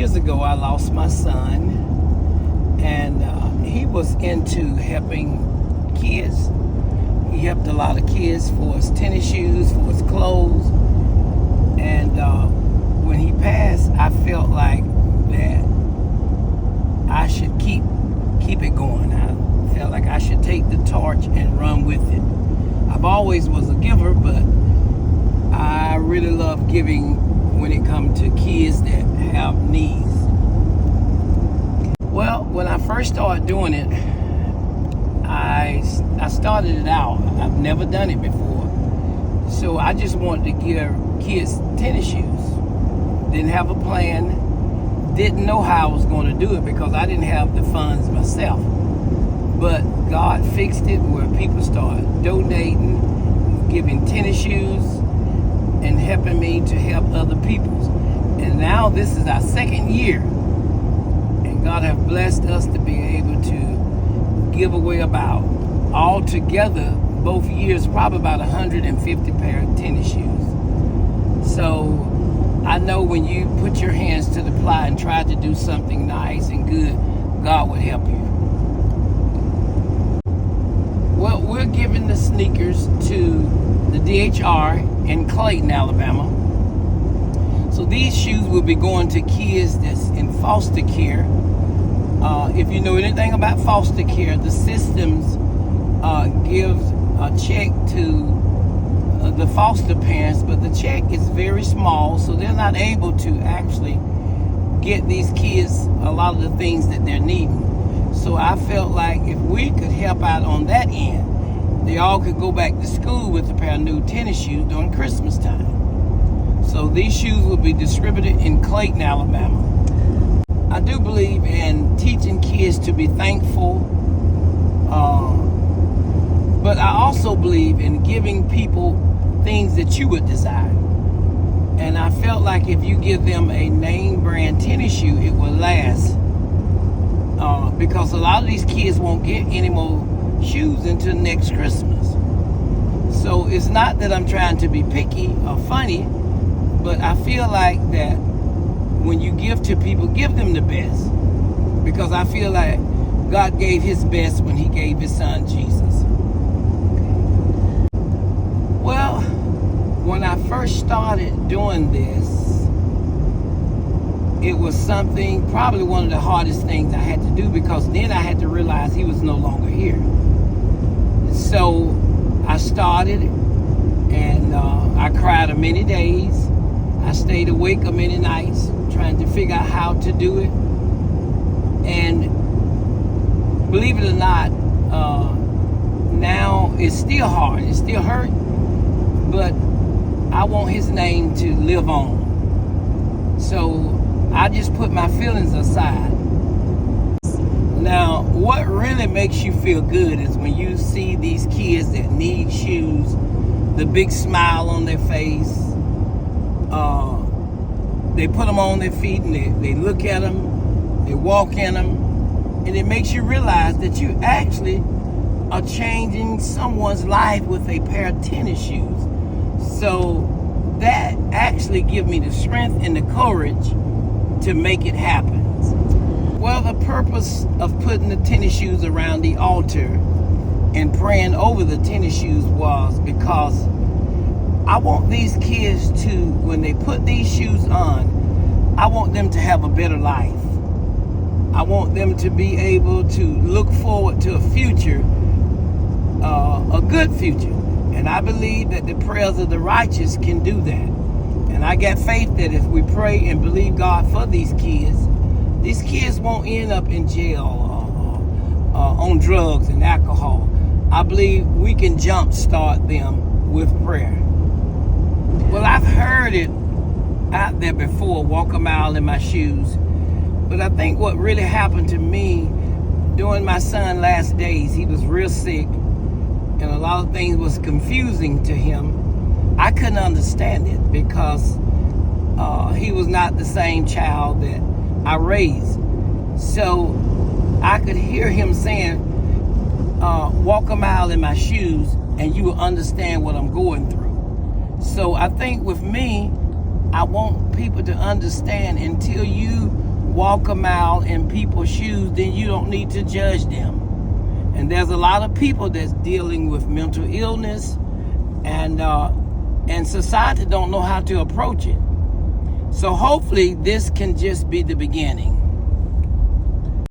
years ago, I lost my son, and he was into helping kids. He helped a lot of kids for his tennis shoes, for his clothes, and when he passed, I felt like that I should keep it going. I felt like I should take the torch and run with it. I've always was a giver, but I really love giving when it comes to kids that have needs. Well, when I first started doing it, I started it out. I've never done it before. So I just wanted to give kids tennis shoes. Didn't have a plan. Didn't know how I was going to do it because I didn't have the funds myself. But God fixed it where people started donating, giving tennis shoes, and helping me to help other people. And now this is our second year. And God has blessed us to be able to give away about, altogether, both years, probably about 150 pair of tennis shoes. So I know when you put your hands to the plow and try to do something nice and good, God will help you. Well, we're giving the sneakers to the DHR in Clayton, Alabama. So these shoes will be going to kids that's in foster care. If you know anything about foster care, the systems gives a check to the foster parents, but the check is very small, so they're not able to actually get these kids a lot of the things that they're needing. So I felt like if we could help out on that end, they all could go back to school with a pair of new tennis shoes during Christmas time. So these shoes will be distributed in Clayton, Alabama. I do believe in teaching kids to be thankful, but I also believe in giving people things that you would desire. And I felt like if you give them a name brand tennis shoe, it will last. Because a lot of these kids won't get any more shoes until next Christmas. So it's not that I'm trying to be picky or funny, but I feel like that when you give to people, give them the best. Because I feel like God gave his best when he gave his son Jesus. Well, when I first started doing this, it was something, probably one of the hardest things I had to do, because then I had to realize he was no longer here. So I started, and I cried many days. I stayed awake many nights trying to figure out how to do it. And believe it or not, now it's still hard. It still hurt, but I want his name to live on. So I just put my feelings aside. Now, what really makes you feel good is when you see these kids that need shoes, the big smile on their face. They put them on their feet and they look at them, they walk in them, and it makes you realize that you actually are changing someone's life with a pair of tennis shoes. So that actually gives me the strength and the courage to make it happen. Well, the purpose of putting the tennis shoes around the altar and praying over the tennis shoes was because I want these kids to, when they put these shoes on, I want them to have a better life. I want them to be able to look forward to a future, a good future. And I believe that the prayers of the righteous can do that. And I got faith that if we pray and believe God for these kids won't end up in jail or on drugs and alcohol. I believe we can jumpstart them with prayer. Well, I've heard it out there before, walk a mile in my shoes. But I think what really happened to me during my son's last days, he was real sick, and a lot of things was confusing to him. I couldn't understand it because he was not the same child that I raised. So I could hear him saying, walk a mile in my shoes and you will understand what I'm going through. So I think with me, I want people to understand until you walk a mile in people's shoes, then you don't need to judge them. And there's a lot of people that's dealing with mental illness, and society don't know how to approach it. So hopefully this can just be the beginning.